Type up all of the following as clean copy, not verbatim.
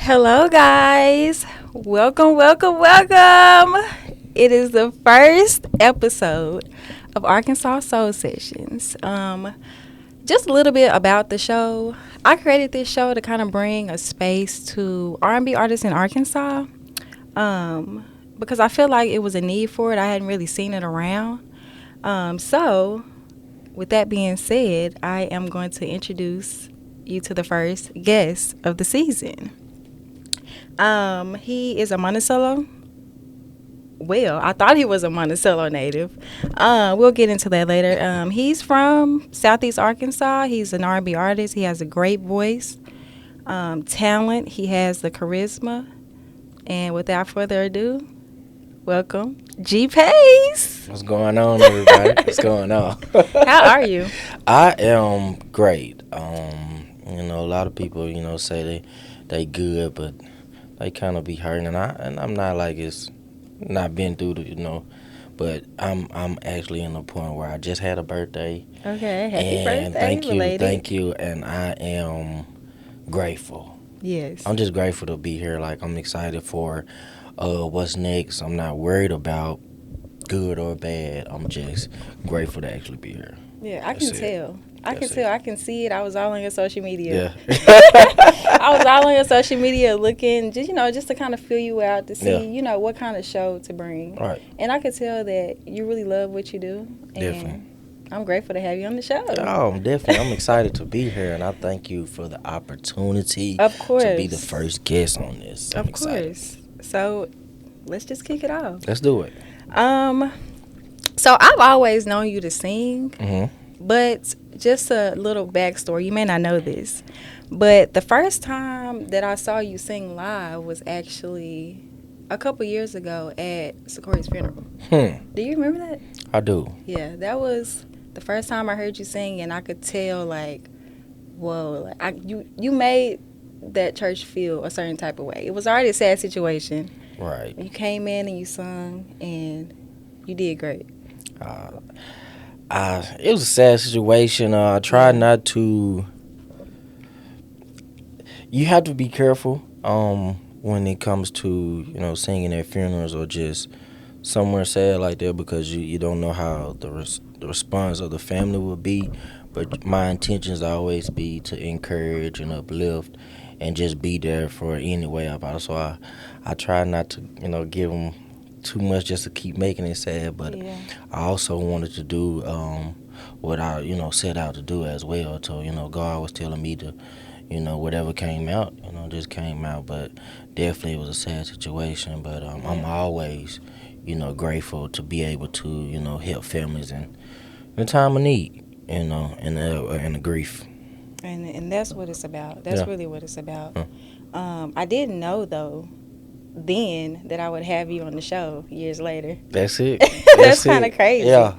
Hello, guys. Welcome, welcome, welcome. It is the first episode of Arkansas Soul Sessions. Just a little bit about the show. I created this show to kind of bring a space to R&B artists in Arkansas because I feel like it was a need for it. I hadn't really seen it around. So, with that being said, I am going to introduce you to the first guest of the season. He is a Monticello. Well, I thought he was a Monticello native. We'll get into that later. He's from Southeast Arkansas. He's an R&B artist. He has a great voice, talent. He has the charisma. And without further ado, welcome, G Pace. What's going on, everybody? What's going on? How are you? I am great. A lot of people, say they good, but they kind of be hurting, and I'm not like it's not been through the, but I'm actually in a point where I just had a birthday. Okay, happy birthday, thank you, and I am grateful. Yes. I'm just grateful to be here. Like, I'm excited for what's next. I'm not worried about good or bad. I'm just grateful to actually be here. Yeah, I can tell. I can see it. I was all on your social media. Yeah. I was all on your social media looking, just to kind of fill you out to see, what kind of show to bring. Right. And I could tell that you really love what you do. And Definitely. I'm grateful to have you on the show. Oh, definitely. I'm excited to be here, and I thank you for the opportunity of course. to be the first guest on this. Of course. So let's just kick it off. Let's do it. So I've always known you to sing, Mm-hmm. but just a little backstory. You may not know this, but the first time that I saw you sing live was actually a couple years ago at Sakori's funeral. Do you remember that? I do. Yeah, that was the first time I heard you sing, and I could tell, like, whoa, you made that church feel a certain type of way. It was already a sad situation. Right. You came in and you sung, and you did great. It was a sad situation. I tried not to. You have to be careful when it comes to singing at funerals or just somewhere sad like that, because you don't know how the response of the family will be. But my intentions always be to encourage and uplift and just be there for any way about it. So I try not to give them too much just to keep making it sad, but yeah. I also wanted to do what I set out to do as well. So God was telling me to whatever came out just came out, but definitely it was a sad situation. But I'm always grateful to be able to help families in the time of need, and the grief. And that's what it's about. That's really what it's about. I didn't know though then that I would have you on the show years later. That's it. That's kind of crazy. Yeah.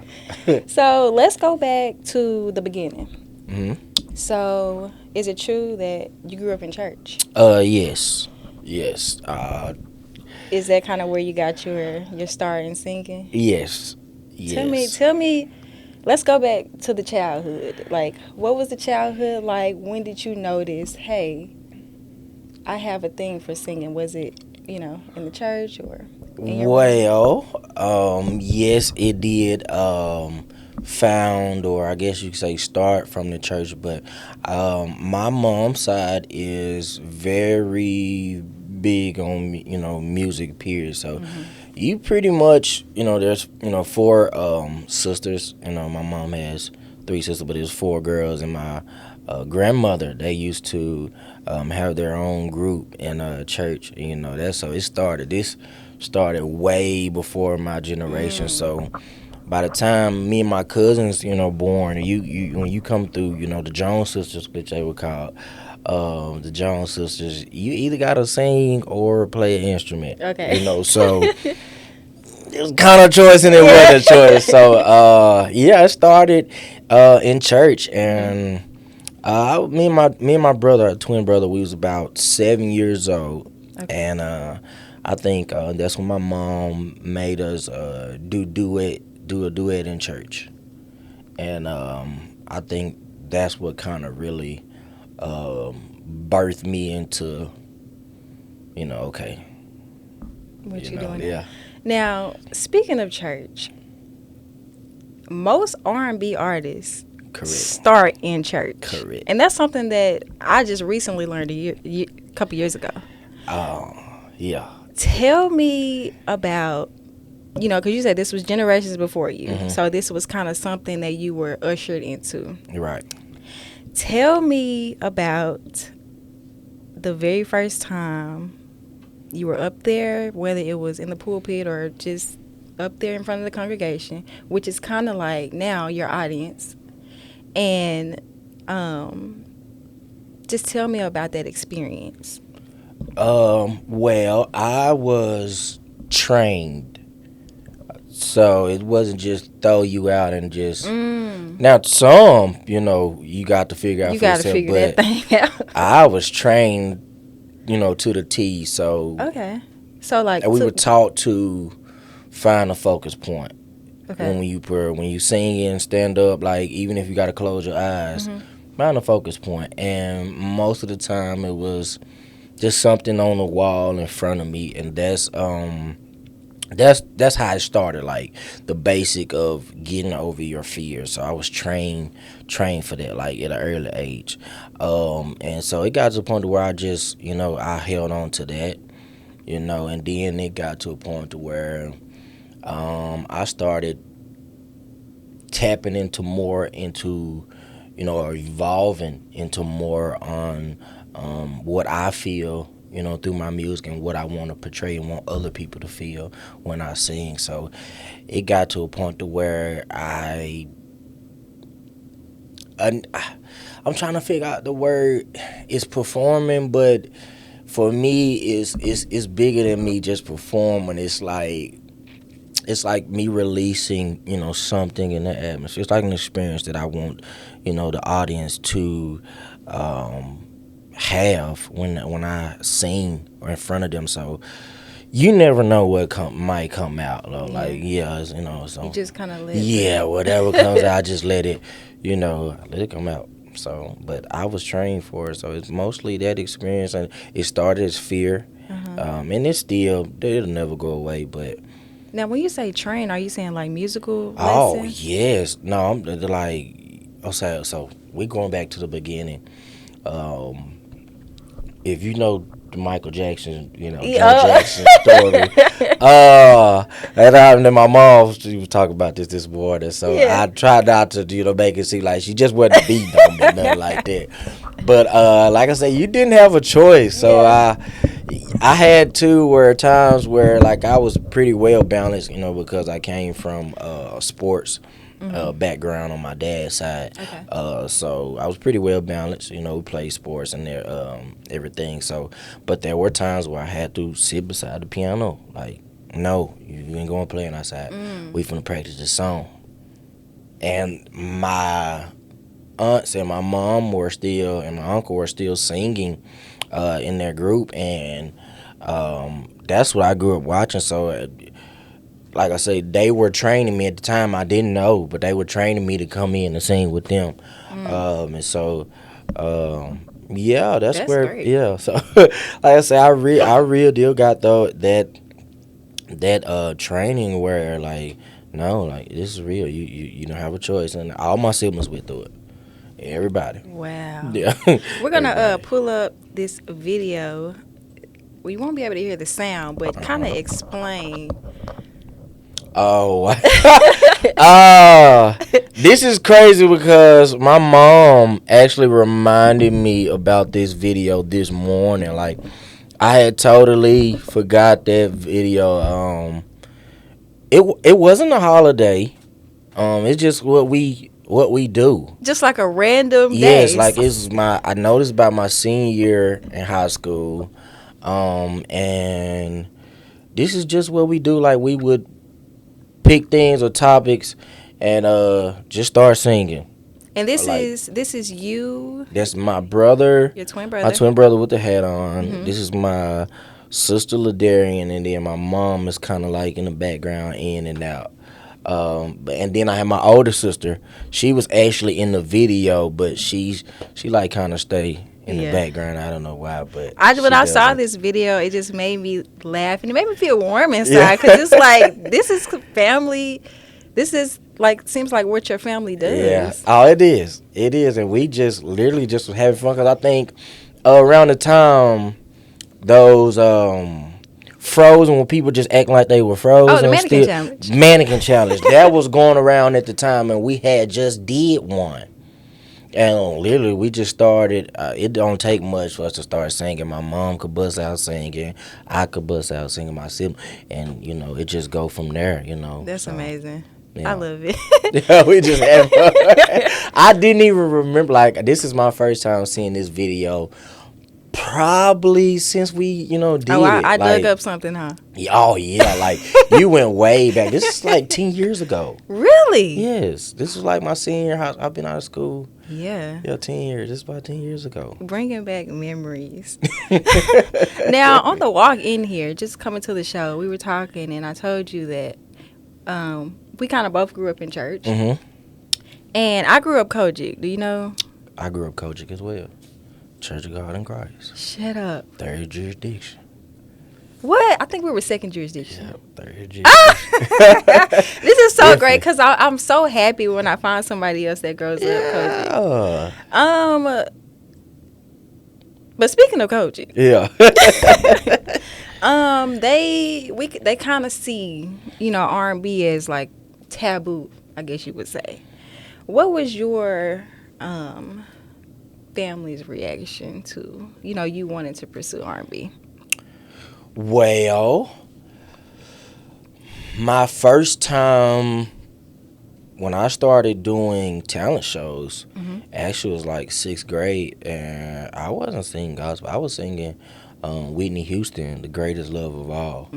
So let's go back to the beginning. Mm-hmm. So is it true that you grew up in church? Yes. Is that kind of where you got your start in singing? Yes. Tell me. Let's go back to the childhood. Like, what was the childhood like? When did you notice, hey, I have a thing for singing? Was it in the church or in your room? Yes, it did found, or I guess you could say start from the church, but my mom's side is very big on music, period. So you pretty much there's four sisters. My mom has 3 sisters, but there's 4 girls, and my grandmother, they used to have their own group in a church. This started way before my generation. So by the time me and my cousins born, you when you come through the Jones sisters, which they were called the Jones sisters, you either gotta sing or play an instrument. Okay. So it was kind of a choice and it wasn't a choice. So I started in church, and me and my brother, a twin brother, we was about 7 years old. Okay. And I think that's when my mom made us do a duet in church, and I think that's what kind of really birthed me into Okay, What you doing now? yeah, Now, speaking of church, most R&B artists correct, start in church, correct. and that's something that I just recently learned a couple years ago. Oh, yeah. Tell me about, because you said this was generations before you, Hmm. so this was kind of something that you were ushered into. You're right. Tell me about the very first time you were up there, whether it was in the pulpit or just up there in front of the congregation, which is kind of like now your audience, and just tell me about that experience. Well, I was trained, so it wasn't just throw you out and just. Now, some, you got to figure out You for got to yourself, figure that but thing out. I was trained, to the T. So Okay. So like and we to were taught to find a focus point okay. when you sing and stand up. Like even if you got to close your eyes, Mhm. find a focus point. And most of the time, it was just something on the wall in front of me, and that's how it started. Like the basic of getting over your fears. So I was trained for that, like at an early age, and so it got to the point where I just I held on to that, and then it got to a point to where I started tapping into more into or evolving into more on what I feel, through my music and what I want to portray and want other people to feel when I sing. So it got to a point to where I'm trying to figure out the word. It's performing, but for me, it's bigger than me just performing. It's like me releasing, something in the atmosphere. It's like an experience that I want, the audience to have when I sing or in front of them. So you never know what might come out. Though. Yeah. Like so You just kind of let yeah, whatever comes out, I just let it come out. So, but I was trained for it, so it's mostly that experience, and it started as fear, and it'll never go away. But Now, when you say train, are you saying like musical oh lesson? yes, no, I'm like, so we going back to the beginning. Um, if you know the Michael Jackson, Joe Yeah. Jackson story, and then my mom she was talking about this morning, so Yeah. I tried not to make it seem like she just wasn't beating on me, nothing like that. But like I said, you didn't have a choice, so Yeah. I had to where times where like I was pretty well balanced, because I came from sports background on my dad's side. Okay. So I was pretty well balanced, played sports and everything. So, but there were times where I had to sit beside the piano, like, no, you ain't going playing outside. We finna practice this song. And my aunts and my mom and my uncle were still singing in their group, and that's what I grew up watching. So like I say, they were training me at the time. I didn't know, but they were training me to come in and sing with them. And so, yeah, that's That's where, great. yeah. So, like I say, I real deal got that training where like, no, like this is real. You don't have a choice, and all my siblings went through it. Everybody. Wow. Yeah. We're gonna Everybody. pull up this video. We won't be able to hear the sound, but kind of explain. Oh, this is crazy because my mom actually reminded me about this video this morning. Like, I had totally forgot that video. It wasn't a holiday. It's just what we do. Just like a random Yes, day. like I noticed about my senior year in high school, and this is just what we do. Like we would pick things or topics and just start singing. And this Like is you, that's my brother, your twin my brother. twin brother with the hat on. Mhm. This is my sister Ladarian, and then my mom is kind of like in the background, in and out. And then I have my older sister. She was actually in the video, but she like kind of stay in the Yeah. background. I don't know why, but When she I does saw it. this video, it just made me laugh and it made me feel warm inside because it's like this is family. This is like seems like what your family Yeah. does. Oh, it is. It is, and we just literally just was having fun because I think around the time those frozen when people just acting like they were Oh, the frozen mannequin still challenge. mannequin challenge that was going around at the time, and we had just did one. And literally, we just started. It don't take much for us to start singing. My mom could bust out singing. I could bust out singing my sibling, and it just go from there. That's So amazing. I yeah, love it. yeah, we just have. I didn't even remember. Like this is my first time seeing this video. Probably since we Oh, did it. I dug Like up something, huh? oh yeah, like you went way back. This is like 10 years ago. Really? Yes, this was like my senior year. I've been out of school. Yeah. Yeah, 10 years. This is about 10 years ago. Bringing back memories. Now, on the walk in here, just coming to the show, we were talking, and I told you that we kind of both grew up in church. Mm-hmm. And I grew up Kojic. Do you know? I grew up Kojic as well. Church of God in Christ. Shut up. Third jurisdiction. What? I think we were second jurisdiction. Yeah, third jurisdiction. This is so great because I'm so happy when I find somebody else that grows up Kojic. Yeah. But speaking of Kojic, Yeah. they kind of see R&B as like taboo, I guess you would say. What was your family's reaction to you wanting to pursue R&B? Well, my first time when I started doing talent shows, actually was like 6th grade, and I wasn't singing gospel. I was singing Whitney Houston, "The Greatest Love of All."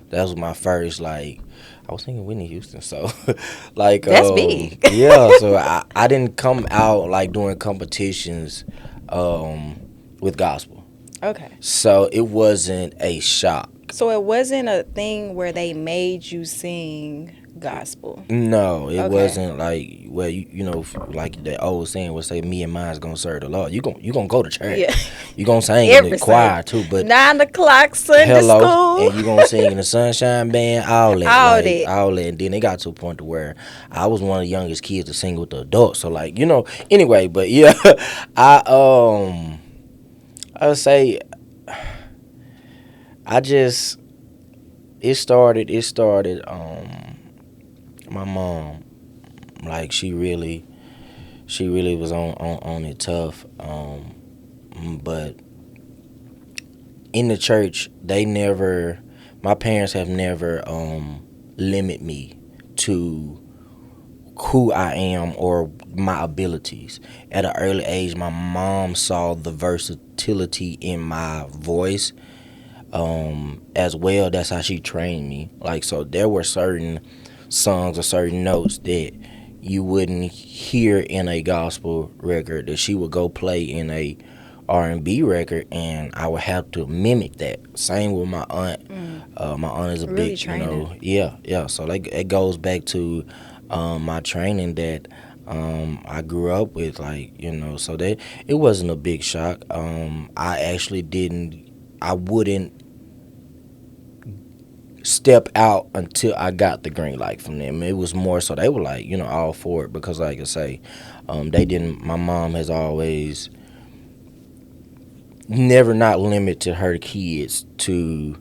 That was my first, like, I was singing Whitney Houston, so, like, That's big. yeah, so I didn't come out, like, doing competitions with gospel. Okay. So it wasn't a shock. So it wasn't a thing where they made you sing gospel. No, it Okay. wasn't like, well, like the old saying would say, "Me and mine's gonna serve the Lord." You gonna go to church. Yeah. You gonna sing in Every the choir Sunday. too, but 9 o'clock Sunday hello, school. and you gonna sing in the Sunshine Band, all that, All like, that. all that. And then it got to a point to where I was one of the youngest kids to sing with the adults. So like, anyway, but yeah, I would say, it started. My mom, like she really was on it tough. But in the church, my parents have never limit me to who I am or my abilities. At an early age, my mom saw the versatility in my voice. As well, that's how she trained me. Like, so there were certain songs or certain notes that you wouldn't hear in a gospel record that she would go play in a R&B record, and I would have to mimic that. Same with my aunt. My aunt is a Really big, training. yeah. So like it goes back to my training that I grew up with, like, so that it wasn't a big shock. I wouldn't step out until I got the green light from them. It was more so they were like, all for it because, like I say, my mom has always never not limited her kids to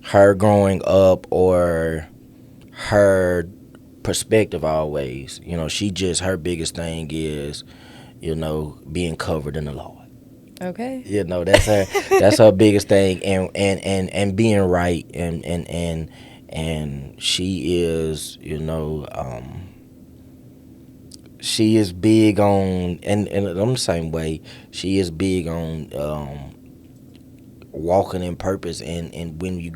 her growing up or her perspective always. Her biggest thing is, being covered in the Lord. Okay. That's her biggest thing, and being right, and she is, she is big on, and I'm the same way. She is big on walking in purpose, and when you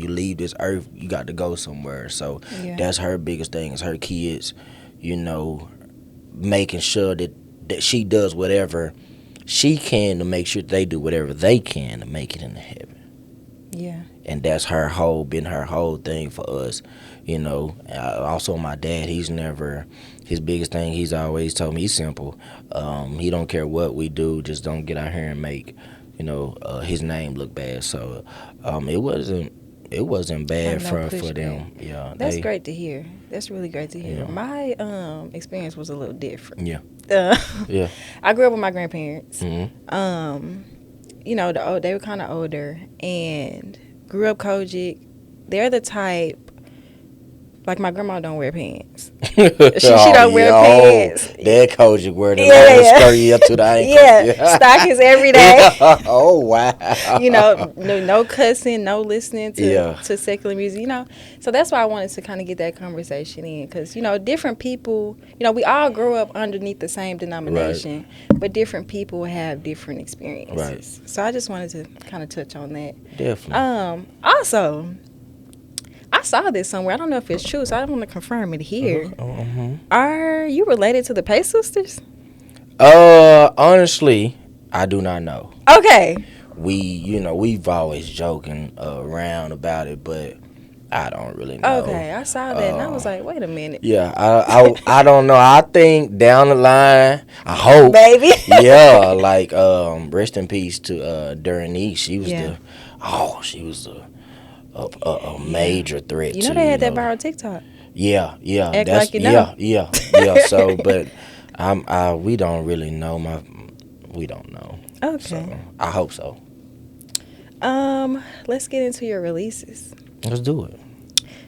leave this earth, you got to go somewhere. So Yeah. that's her biggest thing is her kids, making sure that she does whatever she can to make sure they do whatever they can to make it into heaven. Yeah. and that's been her whole thing for us, you know. Also, my dad, his biggest thing. He's always told me he's simple. He don't care what we do, just don't get out here and make, his name look bad. So, it wasn't Have bad no for pushback. them. Yeah, That's great to hear. That's really great to hear. Yeah. My experience was a little different. Yeah. Uh, Yeah. I grew up with my grandparents. Mm-hmm. They were kind of older and grew up Kojic. They're the type, like my grandma don't wear pants. She don't wear pants. That Kojic wear the Yeah, long yeah. skirt up to the ankles. Yeah, stockings every day. Oh wow. No cussing, no listening Yeah. to secular music. So that's why I wanted to kind of get that conversation in, because different people. We all grew up underneath the same denomination, but different people have different experiences. Right. So I just wanted to kind of touch on that. Definitely. Also, I saw this somewhere. I don't know if it's true, so I don't want to confirm it here. Mm-hmm. Are you related to the Pay Sisters? Honestly, I do not know. Okay. We've always joking around about it, but I don't really know. Okay, I saw that and I was like, wait a minute. Yeah, I don't know. I think down the line, I hope. Baby. Yeah, like rest in peace to Duranice. She was she was a major threat. They had that viral TikTok. Yeah, Act that's like you know. yeah. So, but we don't really know. We don't know. Okay. So, I hope so. Let's get into your releases. Let's do it.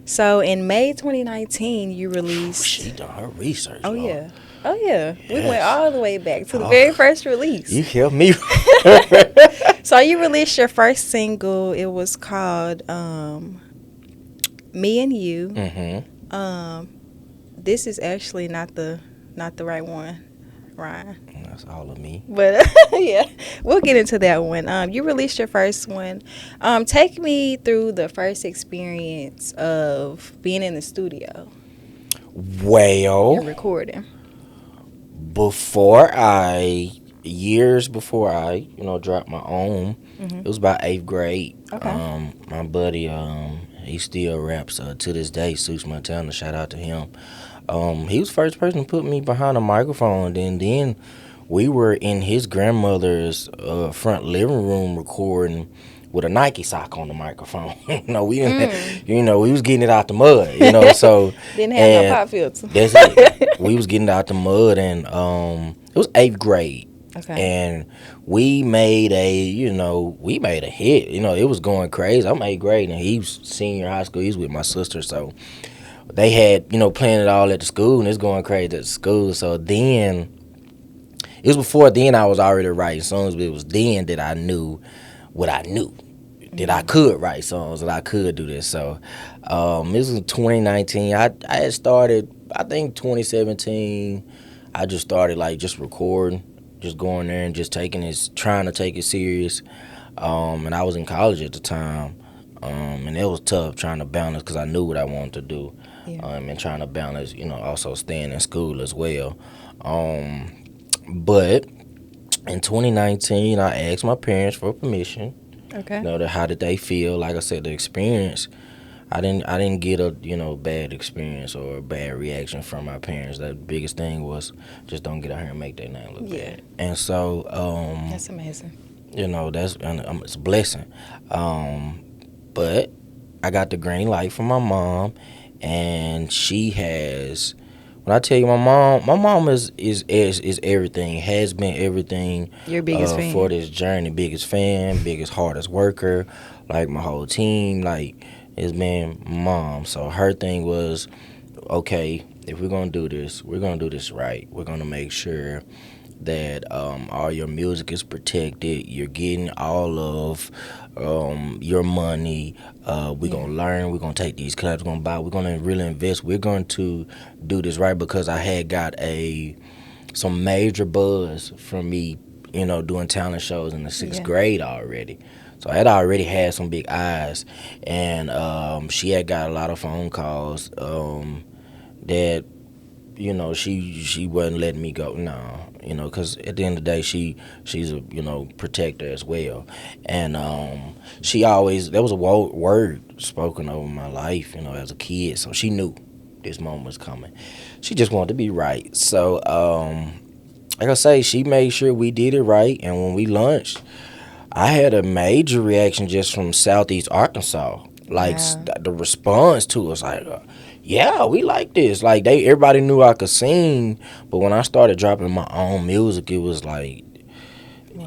So in May 2019, you released. She done her research. Oh Lord. yeah. Oh yeah. Yes. We went all the way back to the very first release. You helped me. So you released your first single. It was called "Me and You." Mm-hmm. This is actually not the right one, Ryan. That's all of me. But yeah, we'll get into that one. You released your first one. Take me through the first experience of being in the studio Well, and recording. Years before I dropped my own, it was about 8th grade. Okay. My buddy, he still raps to this day, Suits Montana, shout out to him. He was the first person to put me behind a microphone, and then we were in his grandmother's front living room recording with a Nike sock on the microphone. We didn't, we was getting it out the mud, so. Didn't have no pop filter. That's it. We was getting it out the mud, and it was 8th grade. Okay. And we made a hit. It was going crazy. I'm 8th grade, and he was senior high school. He's with my sister, so they had, playing it all at the school, and it's going crazy at the school. So then, it was before then I was already writing songs, but it was then that I knew what I knew, that I could write songs, that I could do this. So this was 2019. I had started, I think 2017, I just started just recording, just going there and just trying to take it serious. And I was in college at the time, and it was tough trying to balance because I knew what I wanted to do. Yeah. And trying to balance, also staying in school as well. But in 2019, I asked my parents for permission. Okay. How did they feel? Like I said, the experience, I didn't get a bad experience or a bad reaction from my parents. The biggest thing was just don't get out here and make that name look bad. And so That's amazing. it's a blessing. But I got the green light from my mom, and she has. When I tell you, my mom is everything, has been everything. Your biggest fan. For this journey. Biggest fan, biggest hardest worker. Like my whole team, it's been mom. So her thing was, okay, if we're gonna do this, we're gonna do this right. We're gonna make sure that all your music is protected. You're getting all of your money. We're going to learn. We're going to take these clubs. We're going to really invest. We're going to do this right, because I had got some major buzz from me, doing talent shows in the 6th grade already. So I had already had some big eyes, and she had got a lot of phone calls that she wasn't letting me go. No, because at the end of the day, she's a protector as well, and she always there was a word spoken over my life, as a kid, so she knew this moment was coming. She just wanted to be right. So, like I say, she made sure we did it right, and when we lunched, I had a major reaction just from Southeast Arkansas. Like Wow. the response to us, like, yeah, we like this. Like everybody knew I could sing, but when I started dropping my own music, it was like,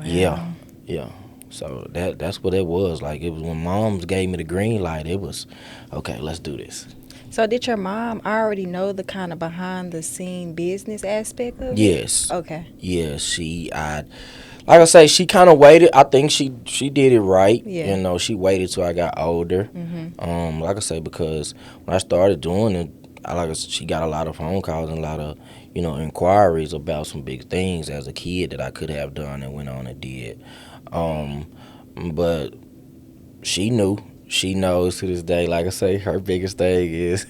yeah, Wow. yeah. So that's what it was. Like it was when moms gave me the green light. It was okay. Let's do this. So did your mom already know the kind of behind the scene business aspect of it? Yes, Okay. yes. Like I say, she kind of waited. I think she did it right. Yeah. She waited till I got older. Like I say, because when I started doing it, she got a lot of phone calls and a lot of inquiries about some big things as a kid that I could have done and went on and did. Um, but she knew. She knows to this day. Like I say, her biggest thing is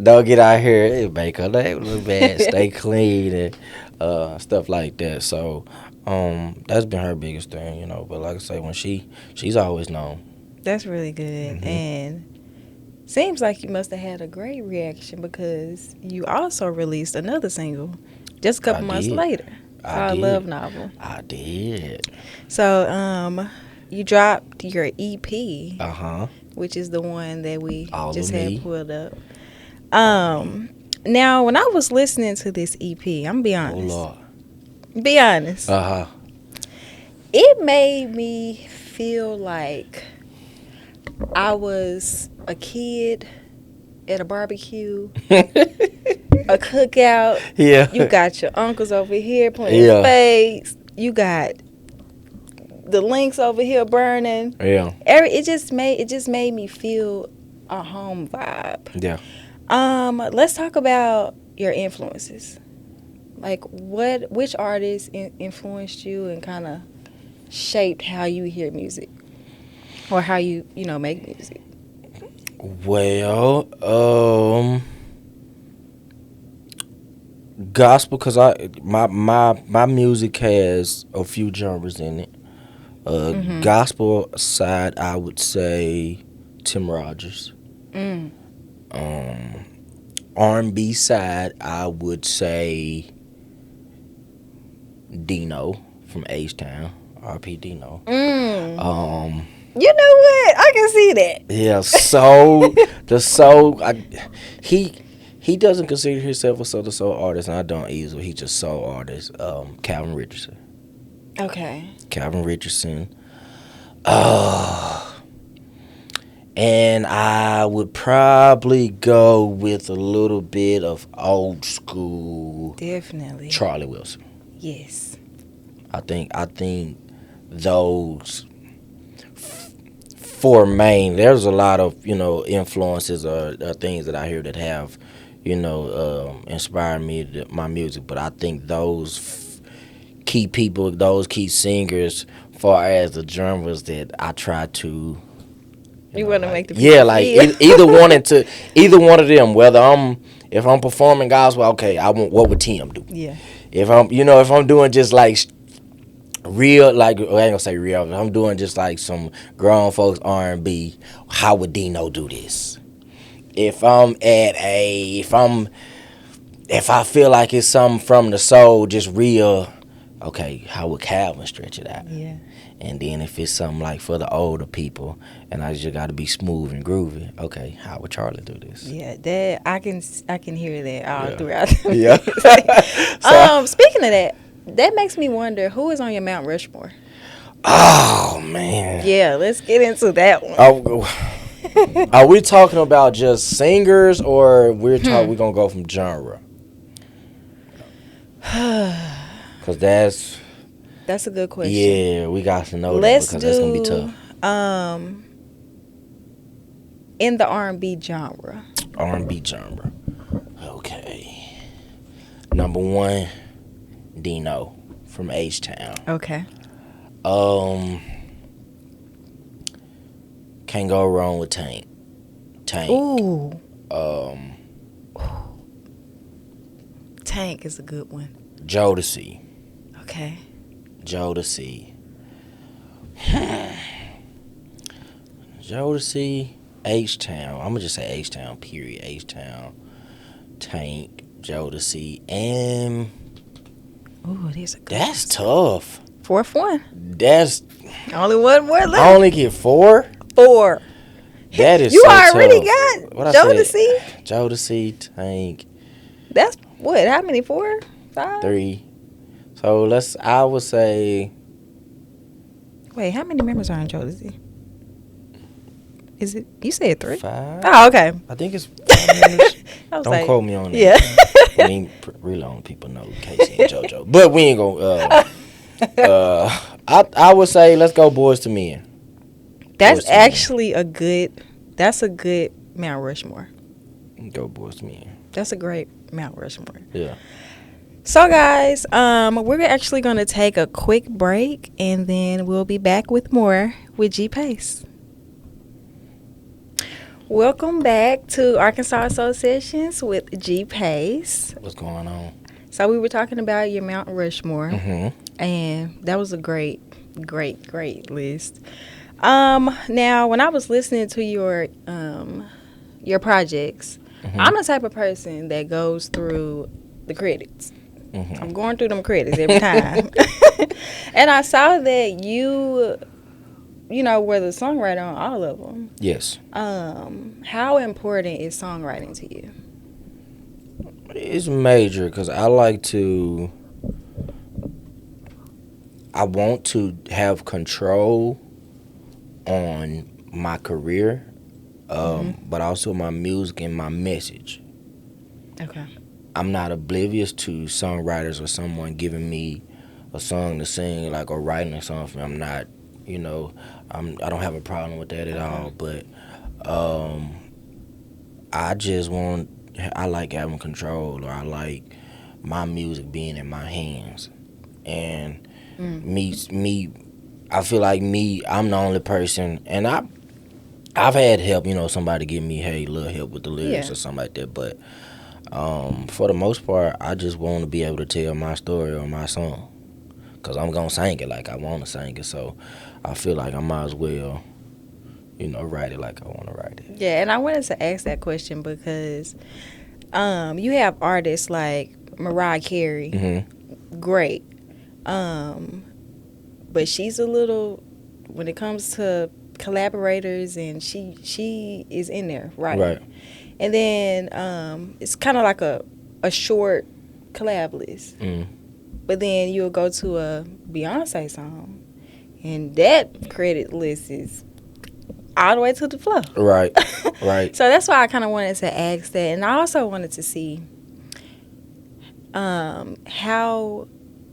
don't get out here and make her name look bad. Stay clean and stuff like that. So that's been her biggest thing, But like I say, when she's always known. That's really good. Hmm. And seems like you must have had a great reaction because you also released another single just a I couple months did. later I called Love did. Novel. I did. So, you dropped your EP, Uh huh. which is the one that we All just of had me. pulled up. All of me. Now when I was listening to this EP, I'm gonna be Oh honest. Lord. Be honest. Uh huh. It made me feel like I was a kid at a barbecue, a cookout. Yeah. You got your uncles over here playing Yeah. spades. You got the links over here burning. Yeah. It just made me feel a home vibe. Yeah. Let's talk about your influences. Like which artists influenced you and kind of shaped how you hear music or how you make music. Well, gospel, cause my music has a few genres in it. Gospel side, I would say Tim Rogers. Mm. R&B side, I would say Dino from H Town, RP Dino. Mm. You know what? I can see that. Yeah, so the soul, he doesn't consider himself a soul artist, and I don't either. He's just soul artist. Calvin Richardson. Okay. Calvin Richardson. And I would probably go with a little bit of old school Definitely. Charlie Wilson. Yes. I think those four main. There's a lot of influences or things that I hear that have inspired me my music, but I think those key people, those key singers, far as the genres that I try to. You want to make the Yeah, like either one of them. If I'm performing gospel, okay, I want what would Tim do? Yeah. If I'm doing just like real, like I ain't gonna say real. If I'm doing just like some grown folks R&B, how would Dino do this? If I feel like it's something from the soul, just real, okay, how would Calvin stretch it out? Yeah. And then if it's something like for the older people, and I just got to be smooth and groovy, okay, how would Charlie do this? Yeah, that I can hear that all Yeah. throughout the Yeah. music. Speaking of that makes me wonder who is on your Mount Rushmore. Oh man. Yeah, let's get into that one. Are we talking about just singers, or we're gonna go from genre? Cause That's a good question. yeah, we got to know Let's that, because that's gonna be tough. In the R&B genre. R&B genre. Okay. Number one, Dino from H Town. Okay. Can't go wrong with Tank. Ooh. Tank is a good one. Jodeci. Okay. Jodeci. Jodeci. H-Town. I'm going to just say H-Town, period. H-Town. Tank. Jodeci. And Ooh, these are good. that's tough. Fourth one. That's... Only one more left. I only get 4? 4. That is you so already tough. got Jodeci. Jodeci, Tank. That's what? How many? 4? 5? 3. So I would say... Wait, how many members are in Jodeci? Is it? You said 3? 5? Oh, okay. I think it's 5 members. I was Don't like, quote me on that. yeah. I mean, really long people know Casey and JoJo. But we ain't gonna... I would say let's go Boys to Men. That's Boyz II Men. actually a good. That's a good Mount Rushmore. Go Boys to Men. That's a great Mount Rushmore. Yeah. So guys, we're actually going to take a quick break, and then we'll be back with more with G Pace. Welcome back to Arkansas Soul Sessions with G Pace. What's going on? So we were talking about your Mount Rushmore, Mm-hmm. and that was a great list. Now when I was listening to your projects, Mm-hmm. I'm the type of person that goes through the credits. Mm-hmm. I'm going through them credits every time. And I saw that you were the songwriter on all of them. Yes. How important is songwriting to you? It's major because I want to have control on my career, but also my music and my message. Okay. I'm not oblivious to songwriters or someone giving me a song to sing, like, or writing a song for me. I'm not, I don't have a problem with that at all. But I like having control, or I like my music being in my hands. And I feel like I'm the only person, and I've had help, somebody give me, hey, little help with the lyrics or something like that. But for the most part, I just want to be able to tell my story on my song, because I'm going to sing it like I want to sing it. So I feel like I might as well, write it like I want to write it. Yeah, and I wanted to ask that question because you have artists like Mariah Carey, great, but she's a little, when it comes to collaborators, and she is in there, right? And then it's kind of like a short collab list. But then you'll go to a Beyonce song, and that credit list is all the way to the floor. Right. So that's why I kind of wanted to ask that. And I also wanted to see how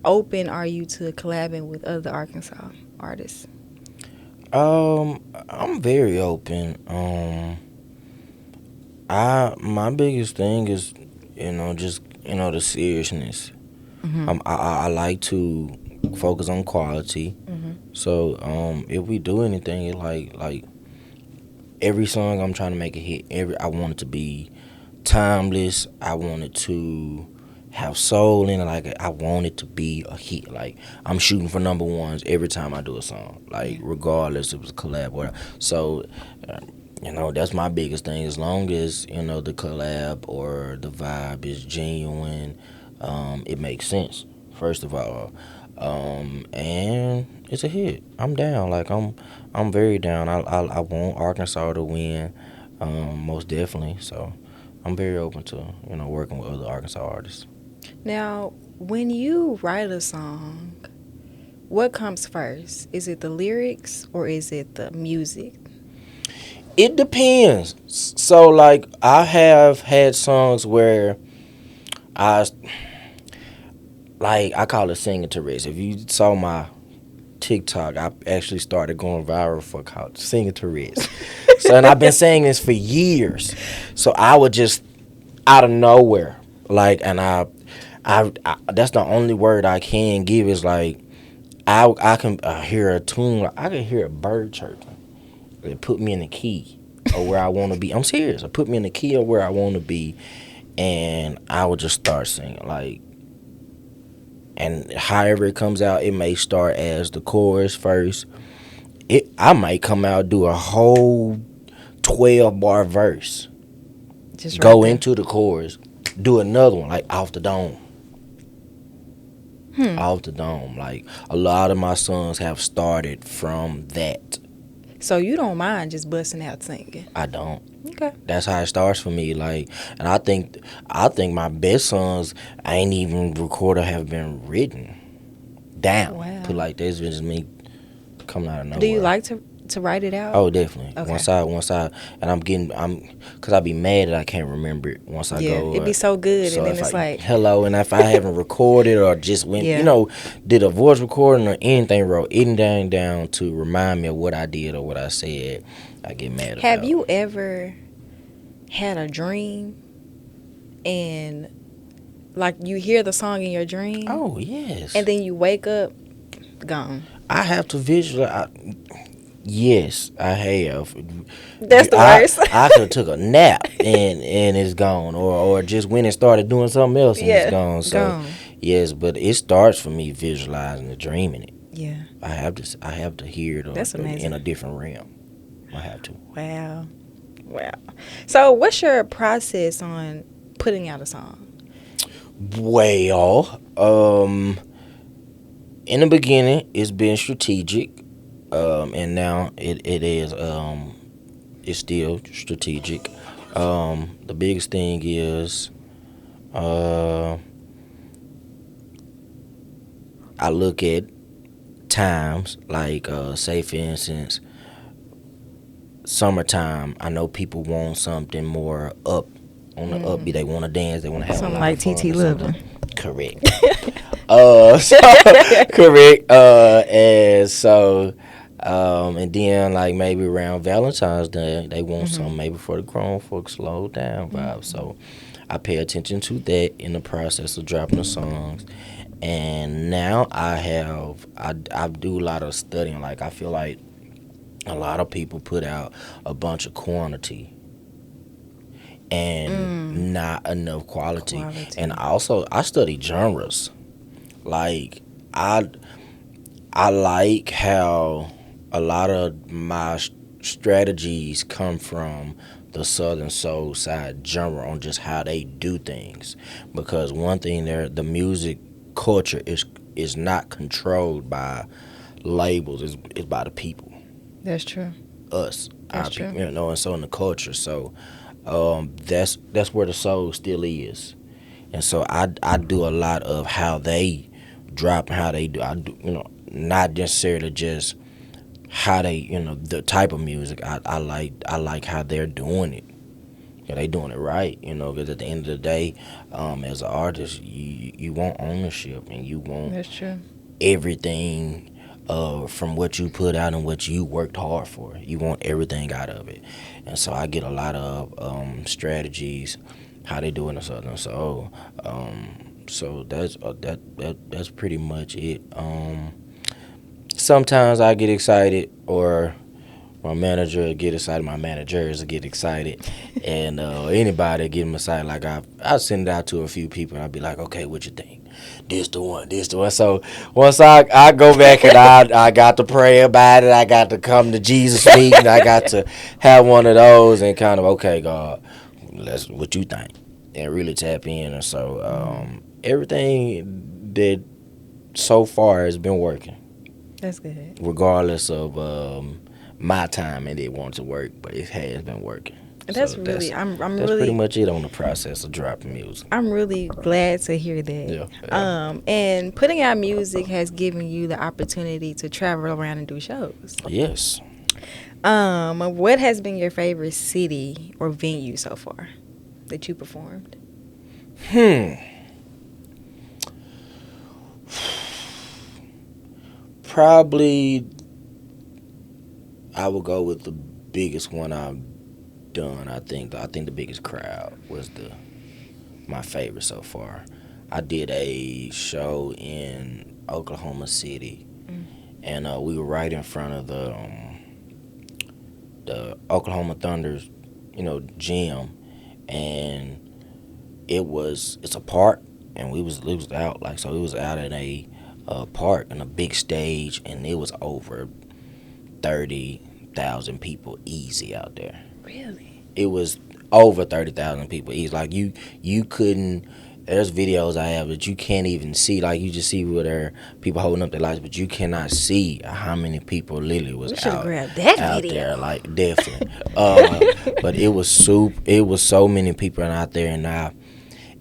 open are you to collabing with other Arkansas artists? I'm very open. My biggest thing is, just, the seriousness. I like to focus on quality. So, if we do anything, it's like every song I'm trying to make a hit. I want it to be timeless. I want it to have soul in it. Like, I want it to be a hit. Like, I'm shooting for number ones every time I do a song. Like, regardless if it's a collab or whatever. So, that's my biggest thing. As long as, the collab or the vibe is genuine, it makes sense, first of all. And it's a hit. I'm down. Like, I'm very down. I want Arkansas to win, most definitely. So I'm very open to, working with other Arkansas artists. Now, when you write a song, what comes first? Is it the lyrics or is it the music? It depends. So, like, I have had songs where I call it singing to rest. If you saw my TikTok, I actually started going viral for called singing to rest. And I've been saying this for years. So I would just out of nowhere, like, and I that's the only word I can give is like I can hear a tune. I can hear a bird chirping. It put me in the key of where I want to be. I'm serious. It put me in the key of where I want to be. and I would just start singing like, and however it comes out, it may start as the chorus first. I might come out do a whole 12-bar verse, Just right go there. into the chorus, do another one like off the dome, off the dome. Like a lot of my songs have started from that. So you don't mind just busting out singing? I don't. Okay. That's how it starts for me. Like, and I think my best songs I ain't even recorded have been written down. Wow. Put like this, just me coming out of nowhere. Do you like to write it out? Oh, definitely. Okay. Once I, and cause I be mad that I can't remember it once I Yeah, go. it'd be so good, So and then if it's I, like, hello, and if I haven't recorded or just went, Yeah. did a voice recording or anything, wrote anything down to remind me of what I did or what I said, I get mad have about. you ever had a dream and like you hear the song in your dream, Oh yes. and then you wake up gone? I have to visualize. Yes, I have. That's the I worst. I could have took a nap and it's gone, or just went and started doing something else and Yeah, it's gone. So gone. yes, but it starts for me visualizing and dreaming it. Yeah, I have to hear it That's amazing. in a different realm. I have to. wow. So what's your process on putting out a song? Well, in the beginning, it's been strategic, and now it is it's still strategic. The biggest thing is uh, I look at times like say for instance summertime. I know people want something more up on the upbeat. They want to dance. They want to have Something a lot like of fun TT or something. Living. Correct. So, correct. And so, and then like maybe around Valentine's Day, they want something maybe for the grown folks slow down vibe. So, I pay attention to that in the process of dropping the songs. And now I do a lot of studying. Like I feel like a lot of people put out a bunch of quantity and not enough quality. And also I study genres. Like I I like how a lot of my strategies come from the Southern Soul side genre on just how they do things. Because one thing there, the music culture is not controlled by labels. It's by the people, That's true. us, That's our true. people, and so in the culture. So that's where the soul still is. And so I do a lot of how they drop and how they do. I do, not necessarily just how they, the type of music. I like how they're doing it. Yeah, they doing it right, because at the end of the day, as an artist, you want ownership and you want That's true. everything from what you put out and what you worked hard for. You want everything out of it. And so I get a lot of strategies, how they do in the Southern Soul. So that's pretty much it. Sometimes I get excited, or my manager will get excited. My managers will get excited, and anybody get them excited. Like I send it out to a few people, and I'll be like, okay, what you think? This the one, this the one. So once I go back and I got to pray about it. I got to come to Jesus meeting. I got to have one of those and kind of, okay, God, let's what you think, and really tap in. And so everything that so far has been working, That's good. regardless of my time and it want to work, but it has been working. That's So really. I'm that's really. pretty much it on the process of dropping music. I'm really glad to hear that. Yeah. And putting out music has given you the opportunity to travel around and do shows. Yes. What has been your favorite city or venue so far that you performed? Probably I would go with the biggest one I've done. I think the biggest crowd was my favorite so far. I did a show in Oklahoma City, and we were right in front of the Oklahoma Thunder's, gym, and it's a park, and it was out, like, so it was out at a park and a big stage, and it was over 30,000 people easy out there. Really? It was over 30,000 people easy. Like, you couldn't. There's videos I have that you can't even see. Like, you just see where there are people holding up their lights, but you cannot see how many people literally was We should have out grabbed that out video. there. Like, definitely. But it was so many people out there, and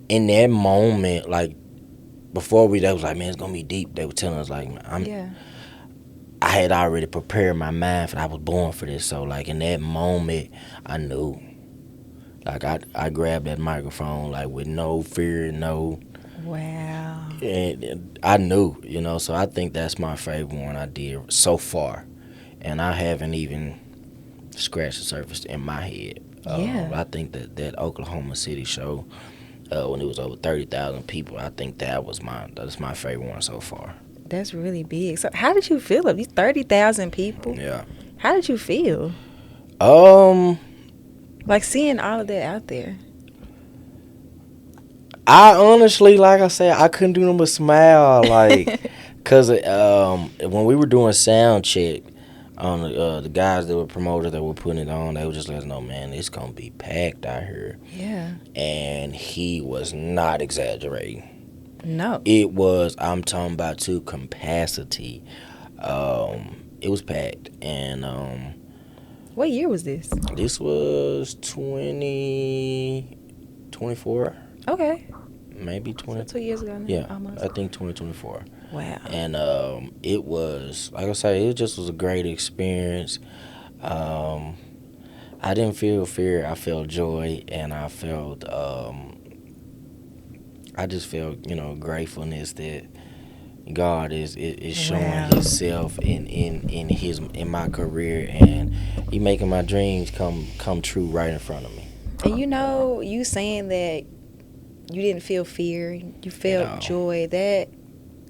in that moment, like, before they was like, man, it's gonna be deep. They were telling us, like, Yeah. I had already prepared my mind for. I was born for this. So, like, in that moment, I knew. Like, I grabbed that microphone, like, with no fear, no. Wow. And I knew, So I think that's my favorite one I did so far, and I haven't even scratched the surface in my head. Yeah. I think that Oklahoma City show, when it was over 30,000 people, I think that's my favorite one so far. That's really big. So how did you feel of these 30,000 people? Yeah. How did you feel? Like seeing all of that out there. I honestly, like I said, I couldn't do nothing but smile, like, cause when we were doing sound check, the guys that were promoters that were putting it on, they were just letting us know, man, it's gonna be packed out here. Yeah. And he was not exaggerating. No. It was, I'm talking about, to capacity. It was packed, and What year was this? this was 2024, Okay. maybe 20. So 2 years ago now? Yeah, Almost. I think 2024. Wow. And it was, like I say, it just was a great experience. I didn't feel fear. I felt joy, and I just felt, gratefulness that God is showing Wow. Himself in my career, and He making my dreams come true right in front of me. And you saying that you didn't feel fear, you felt No. joy, that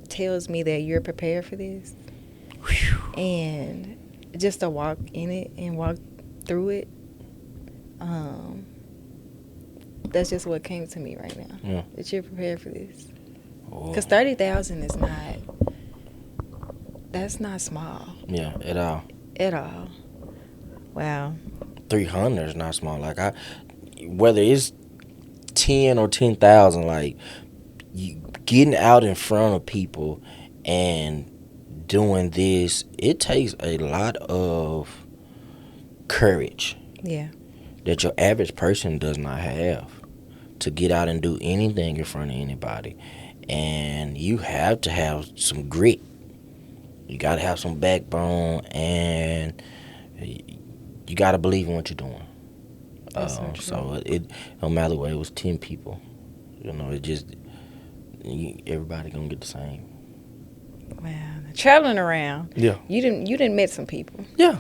tells me that you're prepared for this. Whew. And just to walk in it and walk through it, that's just what came to me right now. Yeah. That you're prepared for this. Oh. Because 30,000 is that's not small Yeah, at all. at all. Wow. 300 is not small. Like, whether it's 10 or 10,000, like, you getting out in front of people and doing this, it takes a lot of courage Yeah. that your average person does not have to get out and do anything in front of anybody. And you have to have some grit. You got to have some backbone, and you got to believe in what you're doing. So it no matter what, it was 10 people. It just, everybody gonna get the same. Wow. Traveling around. Yeah. You didn't met some people. Yeah.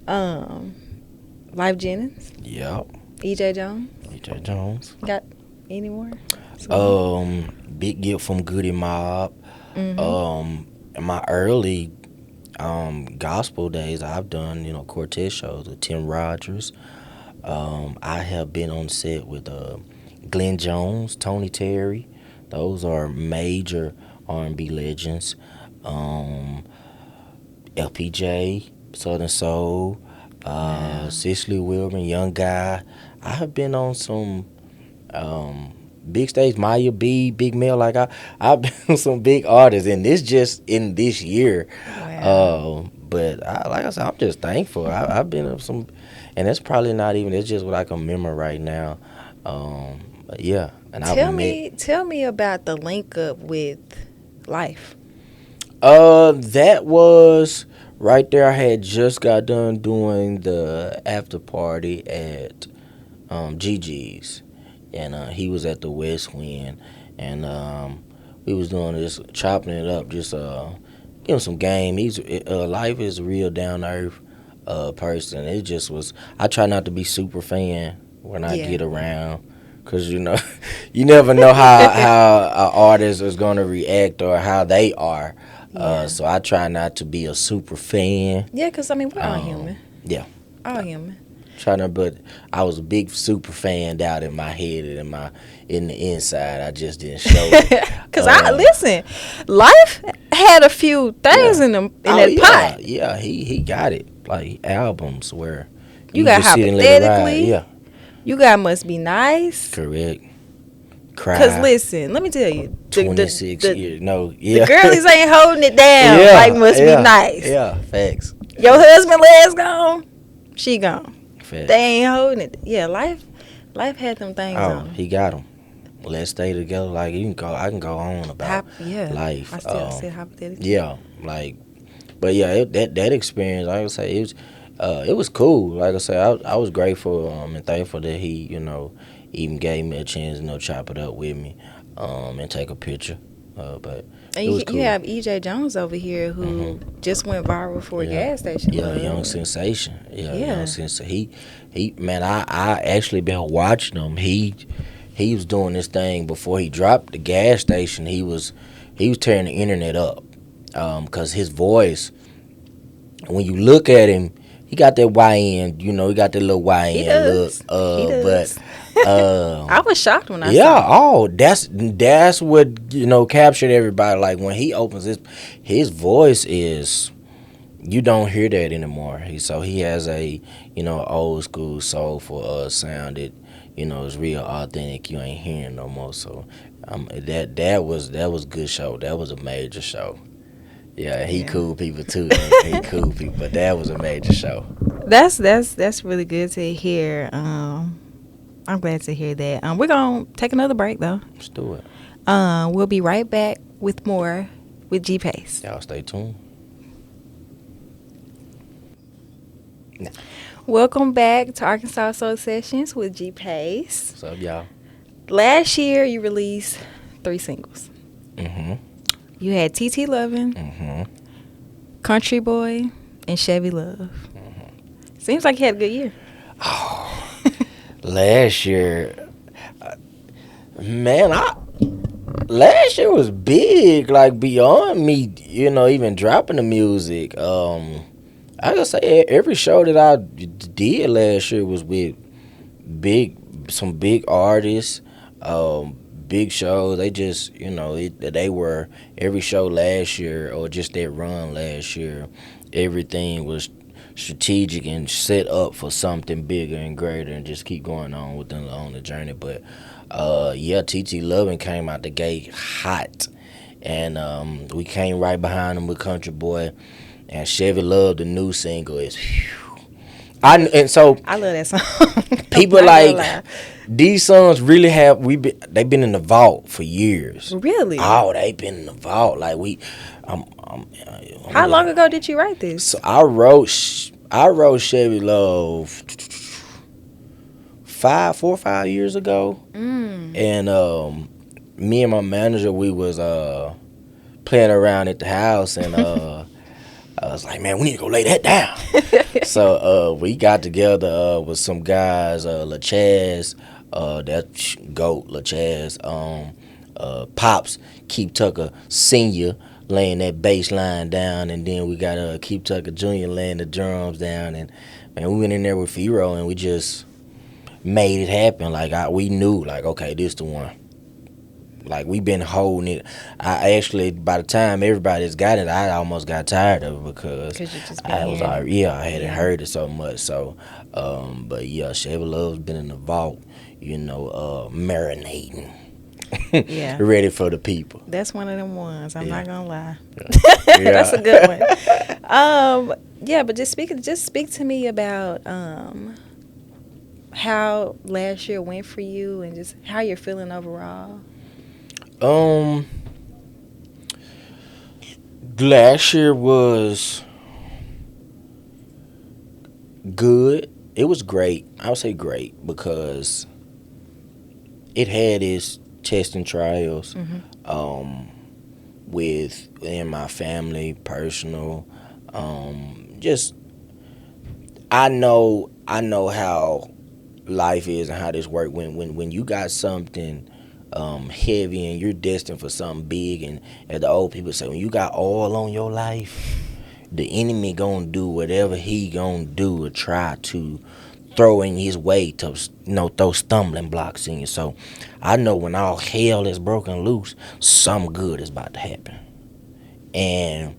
Lyfe Jennings. Yep. E.J. Jones. E.J. Jones. Got any more? Big gift from Goody Mob. Mm-hmm. In my early gospel days, I've done quartet shows with Tim Rogers. I have been on set with Glenn Jones, Tony Terry. Those are major R&B legends. LPJ, Southern Soul, Cicely Wilburn, Young Guy. I have been on some big stage, Maya B, Big Mel. Like, I've been on some big artists, and this just in this year. Wow. But like I said, I'm just thankful. I've been up some, and it's probably not even. It's just what I can remember right now. But yeah, and Tell me about the link up with Lyfe. That was right there. I had just got done doing the after party at Gigi's, and he was at the West Wind, and we was doing this, chopping it up, just give him some game. Lyfe is a real down to earth person. It just was. I try not to be super fan when I get around, cause you never know how an artist is gonna react or how they are. So I try not to be a super fan. Yeah, because we're all human. Yeah. All human. trying to, but I was a big super fan out in my head and in the inside. I just didn't show it. Cause I listen, Life had a few things Yeah. in them in that pot. Yeah, he got it. Like albums where You you got just sit and let it ride. hypothetically. Yeah, You got must be nice. correct. Cause Cry. listen, let me tell you, 26 the years. No, the yeah. girlies ain't holding it down. Yeah, Like must yeah, be nice. Yeah, facts. Your husband legs gone, she gone. Facts. They ain't holding it. Yeah, life had them things Oh, on. he got them. Let's stay together. Like you can go. I can go on about Yeah, life. I still said hypothetically. Yeah, like, but yeah, that experience, like I would say, it was cool. Like I said, I was grateful and thankful that he, even gave me a chance, chop it up with me, and take a picture. But And it was cool. you have EJ Jones over here who just went viral for a gas station. Yeah, young sensation. Yeah, Yeah. young sensation. He man, I actually been watching him. He was doing this thing before he dropped the gas station. He was tearing the internet up, cause his voice. When you look at him, he got that YN. He got that little YN He does. look. He does. But I was shocked when I yeah, saw it. that's what captured everybody. Like when he opens his voice is, you don't hear that anymore. He has a old school soulful sound that is real authentic. You ain't hearing no more. So that was a good show. That was a major show. Yeah, he cool people too. He cool people, but that was a major show. That's really good to hear. I'm glad to hear that. We're gonna take another break though. Let's do it. We'll be right back with more with G Pace. Y'all stay tuned. Welcome back to Arkansas Soul Sessions with G Pace. What's up, y'all? Last year you released 3 singles. Mm-hmm. You had TT Lovin', Mm-hmm. Country Boy, and Chevy Love. Mm-hmm. Seems like you had a good year. Oh, last year, man, last year was big, like beyond me, even dropping the music. I gotta say, every show that I did last year was with some big artists, big shows. They just, they were every show last year or just that run last year. Everything was strategic and set up for something bigger and greater, and just keep going on with them on the journey. But yeah, TT Lovin' came out the gate hot, and we came right behind him with Country Boy, and Chevy Love, the new single is. I love that song. People like these songs really they've been in the vault for years. Really? Oh, they've been in the vault. Like How long ago did you write this? So I wrote Chevy Love 4 or 5 years ago, and me and my manager, we was playing around at the house, and I was like, man, we need to go lay that down. So we got together with some guys, LaChaz, that GOAT, LaChaz, Pops, Keep Tucker Sr. laying that bass line down, and then we got Keep Tucker Jr. laying the drums down, and man, we went in there with Firo, and we just made it happen. Like we knew, like, okay, this the one. Like we been holding it. I actually, by the time everybody's got it, I almost got tired of it because I was like, I hadn't heard it so much. So, but yeah, Chevy Love's been in the vault, marinating. Yeah, ready for the people. That's one of them ones. I'm not gonna lie. Yeah. That's a good one. Yeah, but just speak to me about how last year went for you and just how you're feeling overall. Last year was good. It was great. I would say great because it had its tests and trials. Within my family, personal. Just I know how life is and how this works. When you got something heavy and you're destined for something big, and as the old people say, when you got oil on your life, the enemy gonna do whatever he gonna do to try to throw in his way to, throw stumbling blocks in you. So I know when all hell is broken loose, something good is about to happen. And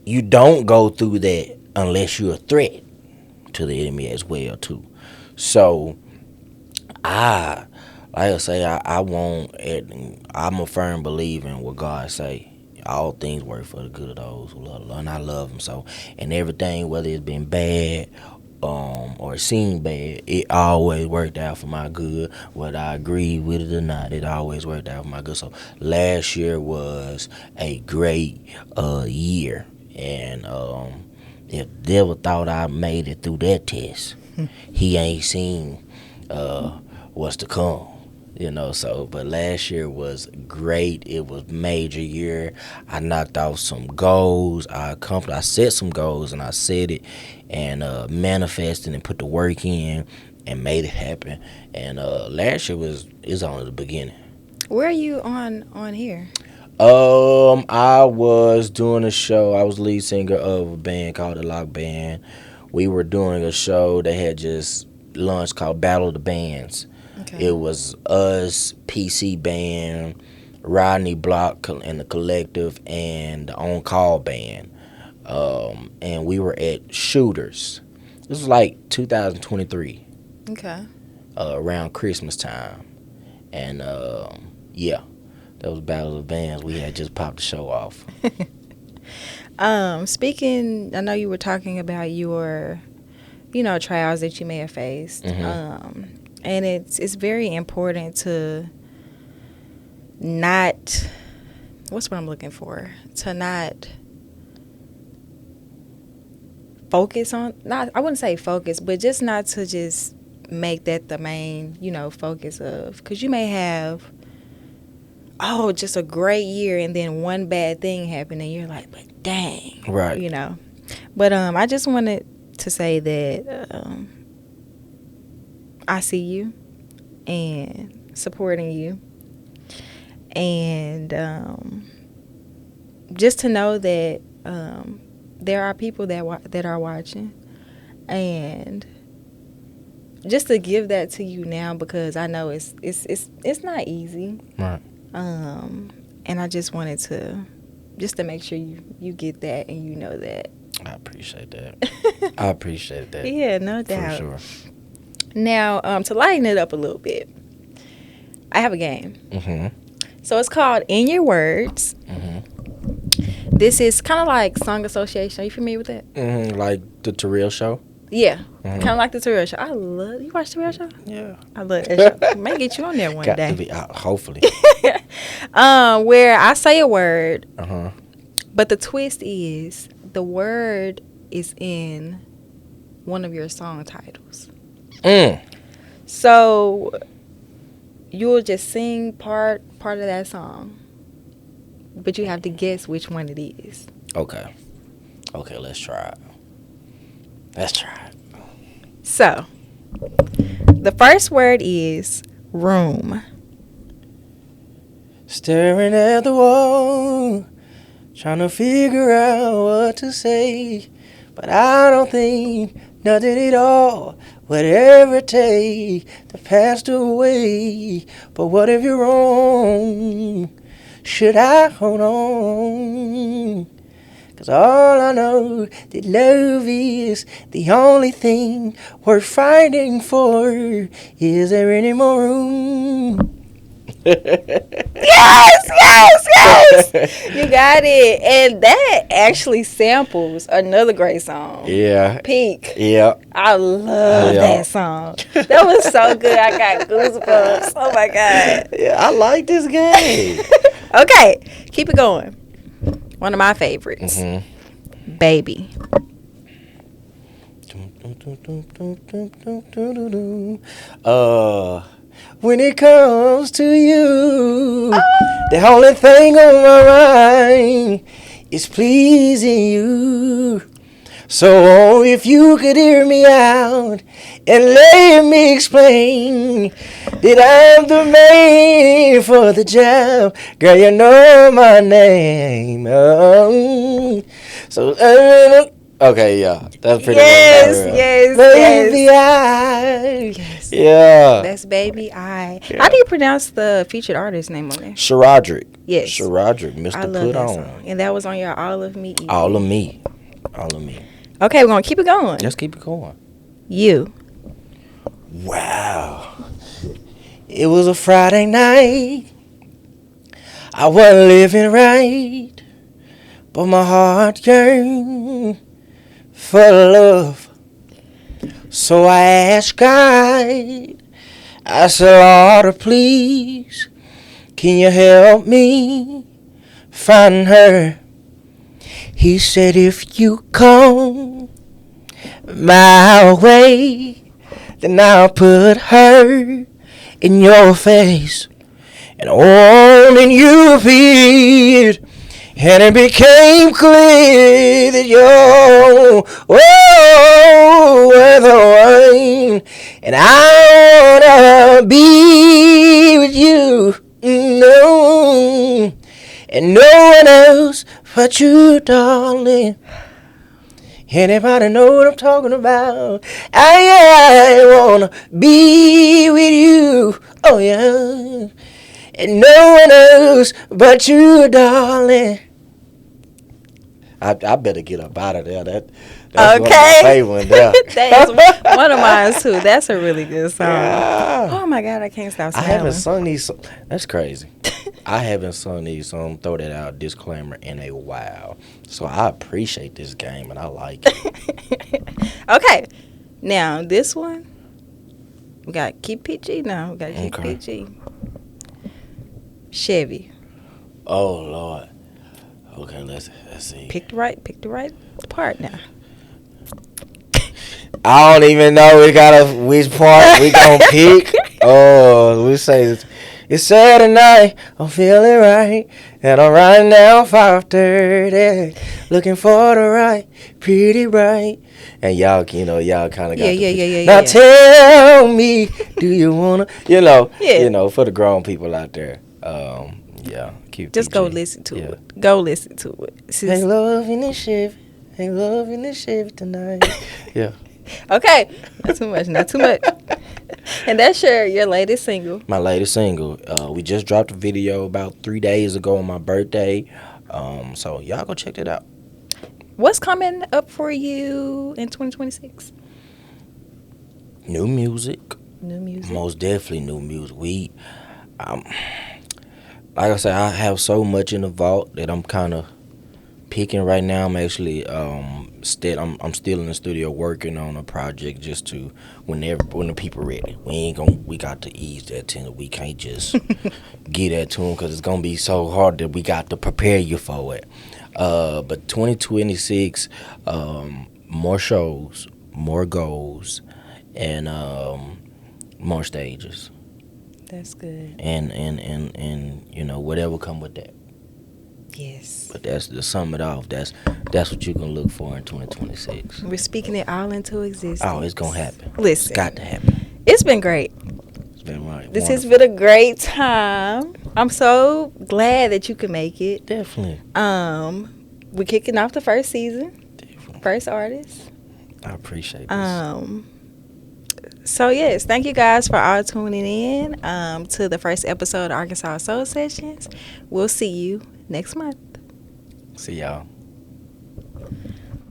you don't go through that unless you're a threat to the enemy as well too. So like I say, I'm a firm believer in what God say. All things work for the good of those who love the Lord, and I love Him. So, and everything, whether it's been bad, or seemed bad, it always worked out for my good. Whether I agree with it or not, it always worked out for my good. So, last year was a great year, and if the devil thought I made it through that test, he ain't seen what's to come. So, but last year was great. It was major year. I knocked off some goals. I set some goals, and I set it, and manifested and put the work in and made it happen. And last year is only the beginning. Where are you on here? I was doing a show. I was lead singer of a band called the Lock Band. We were doing a show that had just launched called Battle of the Bands. Okay. It was us, PC Band, Rodney Block and the Collective, and the On Call Band. And we were at Shooters. This was like 2023. Okay. Around Christmas time. And yeah, that was Battle of the Bands. We had just popped the show off. Speaking, I know you were talking about your, trials that you may have faced. Mm-hmm. And it's very important to not, what's what I'm looking for? To not focus on, I wouldn't say focus, but just not to just make that the main, focus of, because you may have, just a great year, and then one bad thing happened, and you're like, but dang. Right. But I just wanted to say that I see you and supporting you, and just to know that there are people that are watching, and just to give that to you now, because I know it's not easy. Right. And I just wanted to make sure you get that, and you know that. I appreciate that. I appreciate that. Yeah, no doubt. For sure. Now, to lighten it up a little bit, I have a game. Mm-hmm. So it's called In Your Words. Mm-hmm. This is kind of like song association. Are you familiar with that? Mm-hmm. Like the Terrell Show? Yeah. Mm-hmm. Kind of like the Terrell Show. You watch the Terrell Show? Yeah. I love that show. May get you on there one day. To be out, hopefully. Where I say a word, but the twist is the word is in one of your song titles. So you'll just sing part of that song, but you have to guess which one it is. Okay, let's try it. So the first word is room. Staring at the wall, trying to figure out what to say, but I don't think nothing at all. Whatever it takes to pass away. But what if you're wrong? Should I hold on? 'Cause all I know that love is the only thing worth fighting for. Is there any more room? Yes! You got it. And that actually samples another great song. Yeah. Peak. Yeah. I love that song. That was so good. I got goosebumps. Oh my God. Yeah, I like this game. Okay, keep it going. One of my favorites. Mm-hmm. Baby. When it comes to you, the only thing on my mind is pleasing you. So if you could hear me out and let me explain that I'm the man for the job, girl, you know my name. So Okay, yeah, that's pretty much about Yes, her. yes, Baby, yes. Yes. yeah, That's Baby I. How yeah. do you pronounce the featured artist name on there? Sharadrick, Yes. Sharadrick, I Mr. love Put that On, song. And that was on your All of Me all of EP. me, all of me. Okay, we're going to keep it going. Let's keep it going. You. Wow, it was a Friday night. I wasn't living right, but my heart yearned for love. So I asked God, I said, Lord, please, can you help me find her? He said, if you come my way, then I'll put her in your face and on you feet. And it became clear that you're worth the wine. And I wanna be with you. No, and no one else but you, darling. Anybody know what I'm talking about? I wanna be with you. Oh yeah. And no one else but you, darling. I better get up out of there. That's one of my Okay. favorite ones there. That is one of mine, too. That's a really good song. Yeah. Oh, my God. I can't stop I smiling. haven't sung these. That's crazy. I haven't sung these songs. Throw that out disclaimer in a while. So I appreciate this game and I like it. Okay. Now, this one, we got to keep PG now. We got to keep Okay. PG. Chevy. Oh Lord. Okay, let's see. Pick the right part now. I don't even know which part we gonna pick. Oh, we say it's Saturday night. I'm feeling right, and I'm riding down 530, looking for the right, pretty right. And y'all kind of got Yeah. Now tell me, do you wanna, Yeah. for the grown people out there. Yeah, keep Just go PG. listen to Yeah. it. Go listen to it. Hey, love in the Chevy. Hey, love in the Chevy tonight. Yeah. Okay. Not too much. And that's your latest single. My latest single. We just dropped a video about 3 days ago on my birthday. So y'all go check that out. What's coming up for you in 2026? New music. New music. Most definitely new music. Like I said, I have so much in the vault that I'm kind of picking right now. I'm actually I'm still in the studio working on a project just to when the people ready. We got to ease that tension. We can't just get that to them because it's gonna be so hard that we got to prepare you for it. But 2026, more shows, more goals, and more stages. That's good. And whatever come with that. Yes. But that's to sum it off. That's what you can look for in 2026. We're speaking it all into existence. Oh, it's gonna happen. Listen. It's got to happen. It's been great. It's been right. This has been a great time. I'm so glad that you could make it. Definitely. We're kicking off the first season. Definitely. First artist. I appreciate this. So yes, thank you guys for all tuning in to the first episode of Arkansas Soul Sessions. We'll see you next month. See y'all.